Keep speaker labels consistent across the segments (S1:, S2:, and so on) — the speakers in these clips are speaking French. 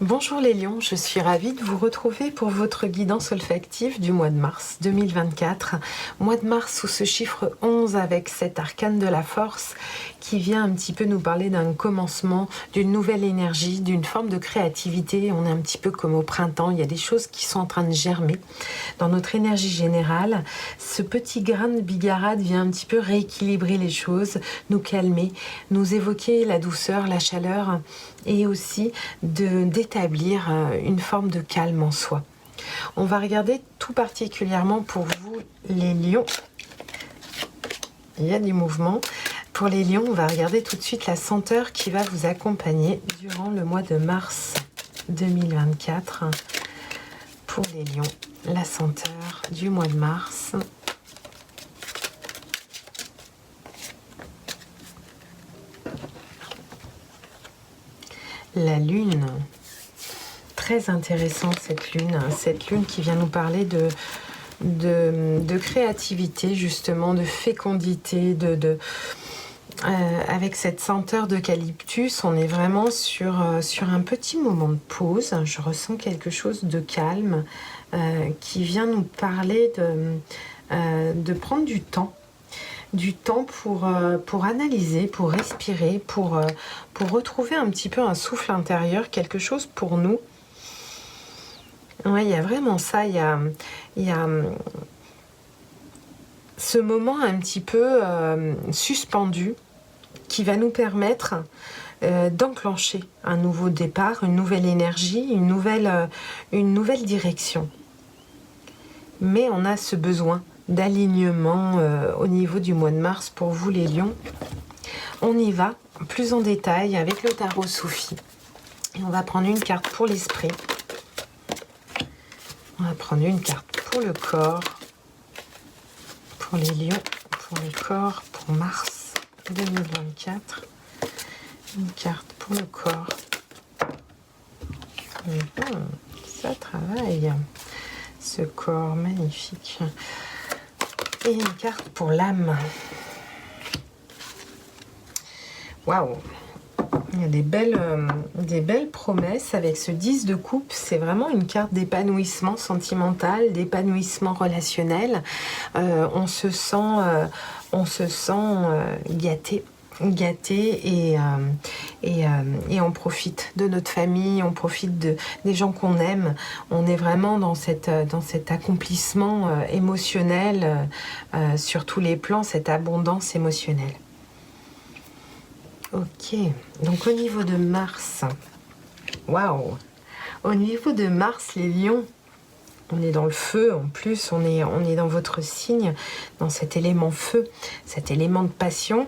S1: Bonjour les lions, je suis ravie de vous retrouver pour votre guidance olfactive du mois de mars 2024. Mois de mars sous ce chiffre 11 avec cet arcane de la force qui vient un petit peu nous parler d'un commencement, d'une nouvelle énergie, d'une forme de créativité. On est un petit peu comme au printemps, il y a des choses qui sont en train de germer dans notre énergie générale. Ce petit grain de bigarade vient un petit peu rééquilibrer les choses, nous calmer, nous évoquer la douceur, la chaleur et aussi d'établir une forme de calme en soi. On va regarder tout particulièrement pour vous les lions. Il y a du mouvement. Pour les lions, on va regarder tout de suite la senteur qui va vous accompagner durant le mois de mars 2024. Pour les lions, la senteur du mois de mars. La lune, très intéressante cette lune qui vient nous parler de créativité justement, de fécondité, avec cette senteur d'eucalyptus, on est vraiment sur un petit moment de pause. Je ressens quelque chose de calme qui vient nous parler de prendre du temps pour analyser, pour respirer, pour retrouver un petit peu un souffle intérieur, quelque chose pour nous. Ouais, il y a vraiment ça, il y a ce moment un petit peu suspendu qui va nous permettre d'enclencher un nouveau départ, une nouvelle énergie, une nouvelle direction. Mais on a ce besoin d'alignement au niveau du mois de mars pour vous les lions. On y va plus en détail avec le tarot Soufi. Et on va prendre une carte pour l'esprit. On va prendre une carte pour le corps. Pour les lions, pour le corps, pour mars 2024. Une carte pour le corps. Ça travaille. Ce corps magnifique. Et une carte pour l'âme. Waouh! Il y a des belles promesses avec ce 10 de coupe. C'est vraiment une carte d'épanouissement sentimental, d'épanouissement relationnel. On se sent gâté et on profite de notre famille, on profite des gens qu'on aime. On est vraiment dans cet accomplissement émotionnel sur tous les plans, cette abondance émotionnelle. Ok, donc au niveau de Mars, waouh! Au niveau de Mars, les lions, on est dans le feu, en plus, on est dans votre signe, dans cet élément feu, cet élément de passion,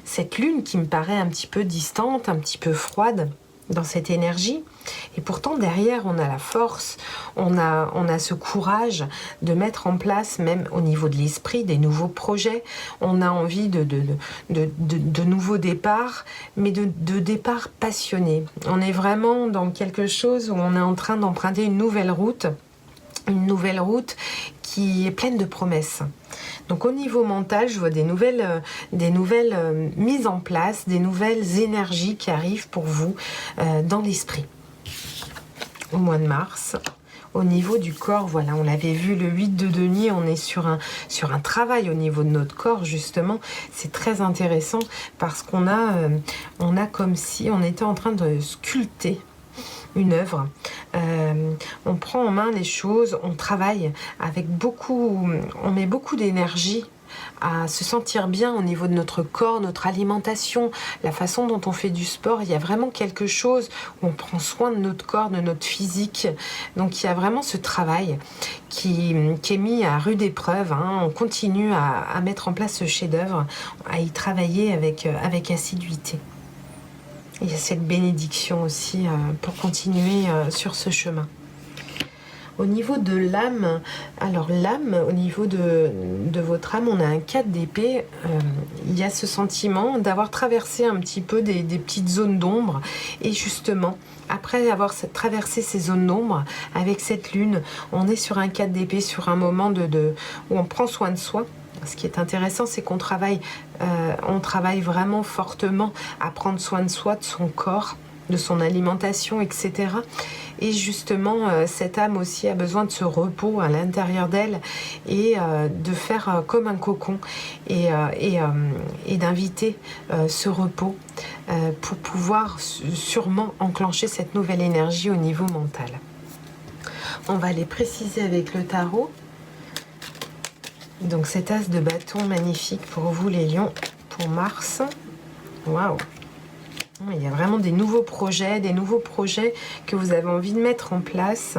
S1: cette lune qui me paraît un petit peu distante, un petit peu froide dans cette énergie. Et pourtant, derrière, on a la force, on a ce courage de mettre en place, même au niveau de l'esprit, des nouveaux projets. On a envie de nouveaux départs, mais de départs passionnés. On est vraiment dans quelque chose où on est en train d'emprunter une nouvelle route qui est pleine de promesses. Donc au niveau mental, je vois des nouvelles mises en place, des nouvelles énergies qui arrivent pour vous dans l'esprit. Au mois de mars, au niveau du corps, voilà, on l'avait vu, le 8 de denier, on est sur un travail au niveau de notre corps, justement. C'est très intéressant parce qu'on a comme si on était en train de sculpter une œuvre. On prend en main les choses, on travaille avec on met beaucoup d'énergie à se sentir bien au niveau de notre corps, notre alimentation, la façon dont on fait du sport. Il y a vraiment quelque chose où on prend soin de notre corps, de notre physique. Donc il y a vraiment ce travail qui est mis à rude épreuve. On continue à mettre en place ce chef-d'œuvre, à y travailler avec assiduité. Il y a cette bénédiction aussi pour continuer sur ce chemin. Au niveau de l'âme, alors l'âme, au niveau de votre âme, on a un 4 d'épée. Il y a ce sentiment d'avoir traversé un petit peu des petites zones d'ombre. Et justement, après avoir traversé ces zones d'ombre, avec cette lune, on est sur un 4 d'épée, sur un moment où on prend soin de soi. Ce qui est intéressant, c'est qu'on travaille vraiment fortement à prendre soin de soi, de son corps, de son alimentation, etc. Et justement, cette âme aussi a besoin de ce repos à l'intérieur d'elle et de faire comme un cocon et d'inviter ce repos pour pouvoir sûrement enclencher cette nouvelle énergie au niveau mental. On va les préciser avec le tarot. Donc cet as de bâton magnifique pour vous les lions, pour Mars. Waouh! Il y a vraiment des nouveaux projets que vous avez envie de mettre en place,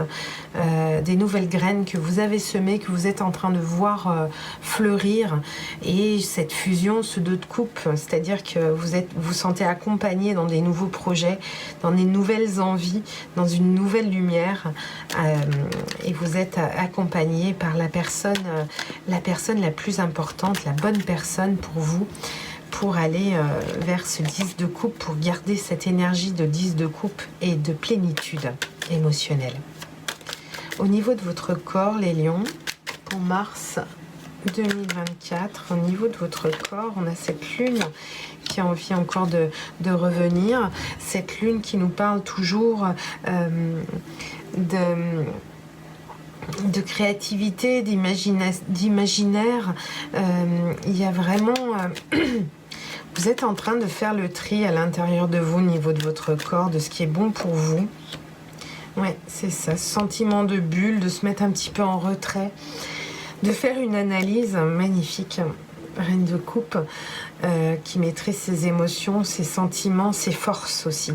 S1: des nouvelles graines que vous avez semées, que vous êtes en train de voir fleurir. Et cette fusion, ce 2 de coupe, c'est-à-dire que vous sentez accompagné dans des nouveaux projets, dans des nouvelles envies, dans une nouvelle lumière. Et vous êtes accompagné par la personne la plus importante, la bonne personne pour vous, pour aller vers ce 10 de coupe, pour garder cette énergie de 10 de coupe et de plénitude émotionnelle. Au niveau de votre corps, les lions, pour Mars 2024, au niveau de votre corps, on a cette lune qui a envie encore de revenir, cette lune qui nous parle toujours de créativité, d'imaginaire. Il y a vraiment... vous êtes en train de faire le tri à l'intérieur de vous, au niveau de votre corps, de ce qui est bon pour vous. Ouais, c'est ça, ce sentiment de bulle, de se mettre un petit peu en retrait, de faire une analyse magnifique, reine de coupe, qui maîtrise ses émotions, ses sentiments, ses forces aussi.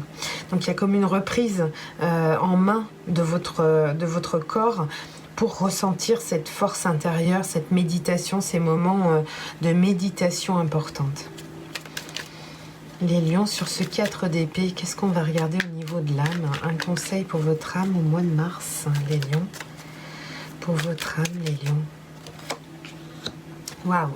S1: Donc il y a comme une reprise en main de votre corps, pour ressentir cette force intérieure, cette méditation, ces moments de méditation importantes. Les lions, sur ce 4 d'épée, qu'est-ce qu'on va regarder au niveau de l'âme? Un conseil pour votre âme au mois de mars, les lions. Pour votre âme, les lions. Waouh!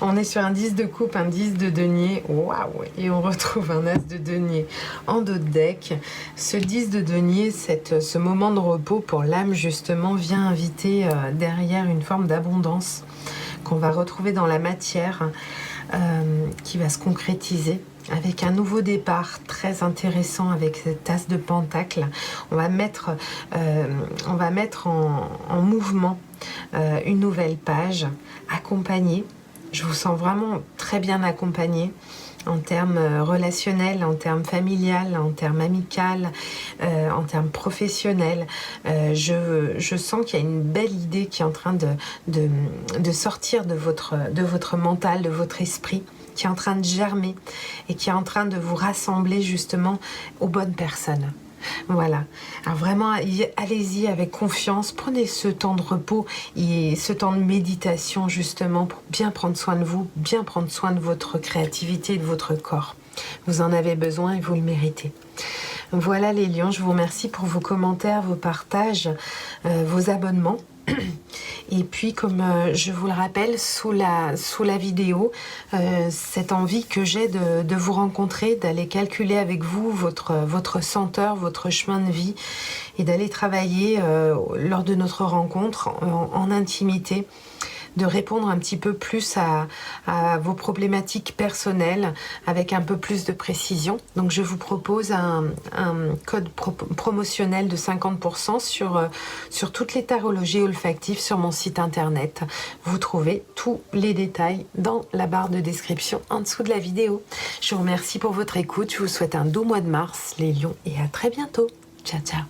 S1: On est sur un 10 de coupe, un 10 de denier. Waouh! Et on retrouve un as de denier en dos de deck. Ce 10 de denier, ce moment de repos pour l'âme, justement, vient inviter derrière une forme d'abondance qu'on va retrouver dans la matière, qui va se concrétiser avec un nouveau départ très intéressant avec cette as de pentacle. On va mettre en mouvement une nouvelle page, accompagnée. Je vous sens vraiment très bien accompagnée en termes relationnels, en termes familial, en termes amical, en termes professionnels. Je sens qu'il y a une belle idée qui est en train de sortir de votre mental, de votre esprit, qui est en train de germer et qui est en train de vous rassembler justement aux bonnes personnes. Voilà, alors vraiment allez-y avec confiance, prenez ce temps de repos et ce temps de méditation justement pour bien prendre soin de vous, bien prendre soin de votre créativité et de votre corps. Vous en avez besoin et vous le méritez. Voilà les lions, je vous remercie pour vos commentaires, vos partages, vos abonnements. Et puis comme je vous le rappelle sous la vidéo, cette envie que j'ai de vous rencontrer, d'aller calculer avec vous votre senteur, votre chemin de vie et d'aller travailler lors de notre rencontre en intimité, de répondre un petit peu plus à vos problématiques personnelles avec un peu plus de précision. Donc je vous propose un code promotionnel de 50% sur toutes les tarologies olfactives sur mon site internet. Vous trouvez tous les détails dans la barre de description en dessous de la vidéo. Je vous remercie pour votre écoute. Je vous souhaite un doux mois de mars, les lions, et à très bientôt. Ciao, ciao.